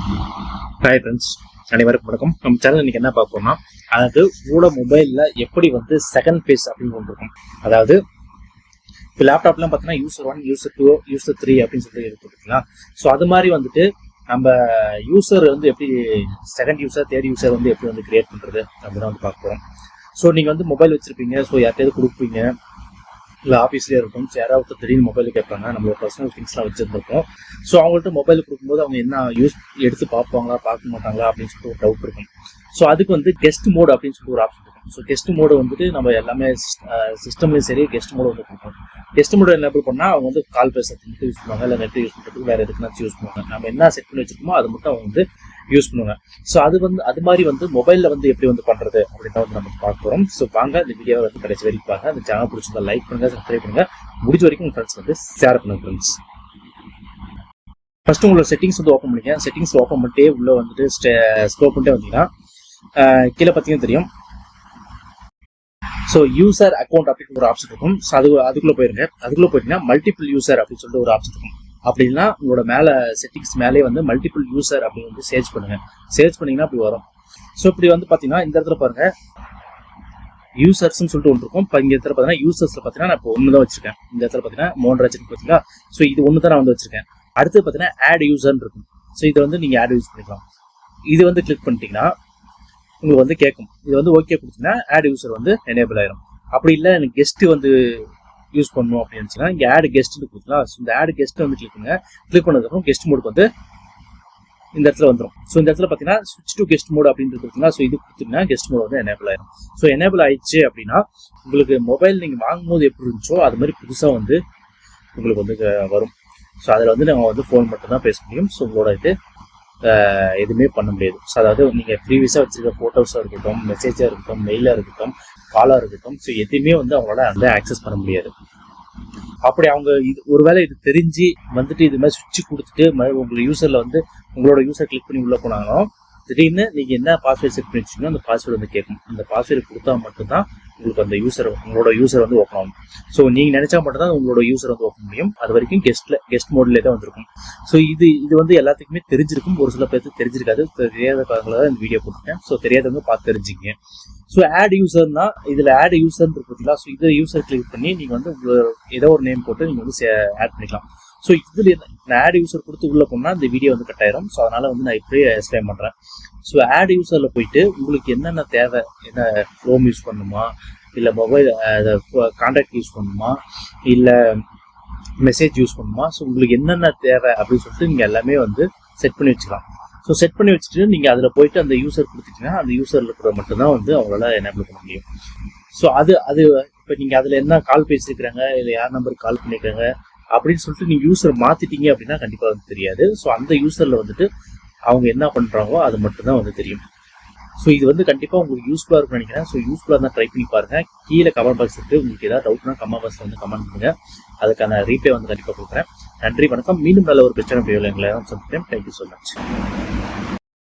Hi friends, அனைவருக்கும் வணக்கம். நம்ம சேனல் இன்னைக்கு என்ன பார்ப்போம்னா, அதாவது உங்களோட மொபைலில் எப்படி வந்து செகண்ட் ஃபேஸ் அப்படின்னு கொண்டு இருக்கும். அதாவது இப்போ லேப்டாப்லாம் பார்த்தீங்கன்னா யூசர் 1, யூசர் 2, யூசர் 3 அப்படின்னு சொல்லிட்டு இருக்குங்களா. ஸோ அது மாதிரி வந்துட்டு நம்ம யூசர் வந்து எப்படி செகண்ட் யூசர், தேர்ட் யூசர் வந்து எப்படி வந்து கிரியேட் பண்ணுறது அப்படின்னு வந்து பார்க்க போகிறோம். ஸோ நீங்கள் வந்து மொபைல் வச்சுருப்பீங்க, ஸோ யார்கிட்டயாவது கொடுப்பீங்க, இல்லை ஆஃபீஸ்லேயே இருக்கும். ஸோ யாராவது திடீர்னு மொபைல் கேட்பாங்க, நம்மளோட பர்சனல் திங்ஸ்லாம் வச்சுருந்துருக்கோம். ஸோ அவங்கள்ட்ட மொபைல் கொடுக்கும்போது அவங்க என்ன எடுத்து பார்ப்பாங்களா பார்க்க மாட்டாங்களா அப்படின்னு சொல்லிட்டு ஒரு டவுட் இருக்கும். ஸோ அதுக்கு வந்து கெஸ்ட் மோட் அப்படின்னு சொல்லிட்டு ஒரு ஆப்ஷன் இருக்கும். ஸோ கெஸ்ட் மோடு வந்துட்டு நம்ம எல்லாமே சிஸ்டம்லேயும் சரி கெஸ்ட் மோடு வந்து கொடுப்போம். கெஸ்ட் மோடு என்ன பண்ணால் அவங்க வந்து கால் பேசுறதுக்கு மட்டும் யூஸ் பண்ணுவாங்க, இல்லை நெட் யூஸ் பண்ணுறதுக்கு வேறு எதுக்குனாச்சும் யூஸ் பண்ணுவாங்க. நம்ம என்ன செட் பண்ணி வச்சிருக்கோமோ அதை மட்டும் அவங்க வந்து யூஸ் பண்ணுவாங்க. ஸோ அது மாதிரி வந்து மொபைலில் வந்து எப்படி வந்து பண்ணுறது அப்படின்னு வந்து நம்ம பார்க்க போகிறோம். ஸோ வாங்க இந்த வீடியோவை வந்து கடைசி வரைக்கும் பாருங்க. அந்த சேனல் பிடிச்சிருந்தா லைக் பண்ணுங்க, சப்ஸ்கிரைப் பண்ணுங்க, முடிஞ்ச வரைக்கும் உங்கள் ஃப்ரெண்ட்ஸ் வந்து ஷேர் பண்ணுங்க ஃப்ரெண்ட்ஸ். ஃபர்ஸ்ட் உங்களோட செட்டிங்ஸ் வந்து ஓப்பன் பண்ணிக்க. செட்டிங்ஸ் ஓப்பன் பண்ணிட்டே உள்ள வந்துட்டு ஸ்க்ரோல் பண்ணிட்டே வந்தீங்கன்னா கீழே பார்த்தீங்கன்னா தெரியும். ஸோ யூசர் அக்கௌண்ட் அப்படின்னு ஒரு ஆப்ஷன் இருக்கும். ஸோ அதுக்குள்ளே போயிருங்க. அதுக்குள்ளே போயிட்டீங்கன்னா மல்டிபிள் யூசர் அப்படின்னு சொல்லிட்டு ஒரு ஆப்ஷன் இருக்கும். அப்படின்னா உங்களோட மேலே செட்டிங்ஸ் மேலே வந்து மல்டிபிள் யூசர் அப்படின்னு வந்து சர்ச் பண்ணுங்க. சர்ச் பண்ணீங்கன்னா அப்படி வரும். ஸோ இப்படி வந்து பார்த்தீங்கன்னா இந்த இடத்துல பாருங்க யூசர்ஸ்ன்னு சொல்லிட்டு ஒன்று இருக்கும். இப்போ இந்த இடத்துல பார்த்தீங்கன்னா யூசர்ஸில் பார்த்தீங்கன்னா நான் இப்போ ஒன்று தான் வச்சிருக்கேன். இந்த இடத்துல பார்த்தீங்கன்னா 3 ரஜினி பார்த்தீங்களா. ஸோ இது ஒன்று தான் நான் வந்து வச்சிருக்கேன். அடுத்து பார்த்தீங்கன்னா ஆட் யூசர்னு இருக்கும். ஸோ இதை வந்து நீங்கள் ஆட் யூஸ் பண்ணிக்கலாம். இது வந்து கிளிக் பண்ணிட்டீங்கன்னா உங்களுக்கு வந்து கேட்கும். இது வந்து ஓகே கொடுத்தீங்கன்னா ஆட் யூசர் வந்து எனேபிள் ஆயிரும். அப்படி இல்லை எனக்கு கெஸ்ட்டு வந்து யூஸ் பண்ணணும் அப்படின்னு நினச்சிங்கன்னா இங்கே ஆட் கெஸ்ட்னு கொடுக்கலாம். ஸோ இந்த ஆட் கெஸ்ட் வந்து கிளிக் பண்ணுங்க. கிளிக் பண்ணதுக்கப்புறம் கெஸ்ட் மோடுக்கு வந்து இந்த இடத்துல வந்துடும். ஸோ இந்த இடத்துல பார்த்தீங்கன்னா ஸ்விட்ச் டு கெஸ்ட் மோட் அப்படின்னு கொடுத்தீங்கன்னா ஸோ இது கொடுத்தீங்கன்னா கெஸ்ட் மோட் வந்து எனேபிள் ஆயிரும். ஸோ எனேபிள் ஆயிடுச்சு அப்படின்னா உங்களுக்கு மொபைல் நீங்கள் வாங்கும்போது எப்படி இருந்துச்சோ அது மாதிரி புதுசாக வந்து உங்களுக்கு வந்து வரும். ஸோ அதில் வந்து நம்ம வந்து ஃபோன் மட்டும் தான் பேச முடியும். ஸோ உங்களோட இது எதுவுமே பண்ண முடியாது. ஸோ அதாவது நீங்கள் ப்ரீவியஸாக வச்சுருக்க ஃபோட்டோஸாக இருக்கட்டும், மெசேஜாக இருக்கட்டும், மெயிலாக இருக்கட்டும், காலாக இருக்கட்டும், ஸோ எதுவுமே வந்து அவங்களால வந்து ஆக்சஸ் பண்ண முடியாது. அப்படி அவங்க இது ஒருவேளை இது தெரிஞ்சு வந்துட்டு இது மாதிரி சுவிட்ச் கொடுத்துட்டு உங்களோட யூசரில் வந்து உங்களோட யூசர் கிளிக் பண்ணி உள்ளே போனாலும் திடீர்னு நீங்கள் என்ன பாஸ்வேர்டு செட் பண்ணி வச்சிங்கன்னா அந்த பாஸ்வேர்டு வந்து கேட்கும். அந்த பாஸ்வேர்டு கொடுத்தா மட்டும்தான் உங்களுக்கு அந்த உங்களோட யூசர் வந்து ஓப்பன் ஆகும். ஸோ நீங்கள் நினைச்சா மட்டும்தான் உங்களோட யூசர் வந்து ஓப்பன் முடியும். அது வரைக்கும் கெஸ்ட் மோட்லேயே தான் வந்திருக்கும். ஸோ இது வந்து எல்லாத்துக்குமே தெரிஞ்சிருக்கும். ஒரு சில பேருக்கு தெரிஞ்சிருக்காது. தெரியாத காரணங்களாக தான் இந்த வீடியோ போட்டுருக்கேன். ஸோ தெரியாதவங்க பார்த்து தெரிஞ்சுக்கங்க. ஸோ ஆட் யூசர்னா இதில் ஆட் யூசர்னு இருக்கு பார்த்தீங்களா. ஸோ இதை யூசர் கிளிக் பண்ணி நீங்கள் வந்து ஏதோ ஒரு நேம் போட்டு நீங்கள் வந்து ஆட் பண்ணிக்கலாம். ஸோ இதில் நான் ஆட் யூசர் கொடுத்து உள்ளே போனால் இந்த வீடியோ வந்து கட் ஆயிரும். ஸோ அதனால் வந்து நான் இப்படியே எக்ஸ்பிளைன் பண்ணுறேன். ஸோ ஆட் யூசரில் போயிட்டு உங்களுக்கு என்னென்ன தேவை, என்ன க்ரோம் யூஸ் பண்ணணுமா, இல்லை மொபைல் கான்டாக்ட் யூஸ் பண்ணணுமா, இல்லை மெசேஜ் யூஸ் பண்ணணுமா, ஸோ உங்களுக்கு என்னென்ன தேவை அப்படின்னு சொல்லிட்டு நீங்கள் எல்லாமே வந்து செட் பண்ணி வச்சுக்கலாம். ஸோ செட் பண்ணி வச்சுட்டு நீங்கள் அதில் போயிட்டு அந்த யூசர் கொடுத்துட்டீங்கன்னா அந்த யூசரில் இருக்கிற மட்டும்தான் வந்து அவங்களால எனேபிள் பண்ண முடியும். ஸோ அது இப்போ நீங்கள் அதில் என்ன கால் பேசியிருக்கிறாங்க, இல்லை யார் நம்பருக்கு கால் பண்ணியிருக்காங்க அப்படின்னு சொல்லிட்டு நீங்கள் யூசர் மாற்றிட்டீங்க அப்படின்னா கண்டிப்பாக வந்து தெரியாது. ஸோ அந்த யூசரில் வந்துட்டு அவங்க என்ன பண்ணுறாங்களோ அது மட்டும்தான் வந்து தெரியும். ஸோ இது வந்து கண்டிப்பாக உங்களுக்கு யூஸ்ஃபுல்லாக இருக்கும்னு நினைக்கிறேன். ஸோ யூஸ்ஃபுல்லாக தான் ட்ரை பண்ணி பாருங்கள். கீழே கமெண்ட் பாக்ஸ் இருக்குது. உங்களுக்கு ஏதாவது டவுட்னா கமெண்ட் பாக்ஸில் வந்து கமெண்ட் பண்ணுங்கள். அதுக்கான ரீப்ளே வந்து கண்டிப்பாக கொடுக்குறேன். நன்றி, வணக்கம். மீண்டும் நல்ல ஒரு பிரச்சனை வீடியோவில் எங்களை சந்திக்கிறேன். Thank you so much.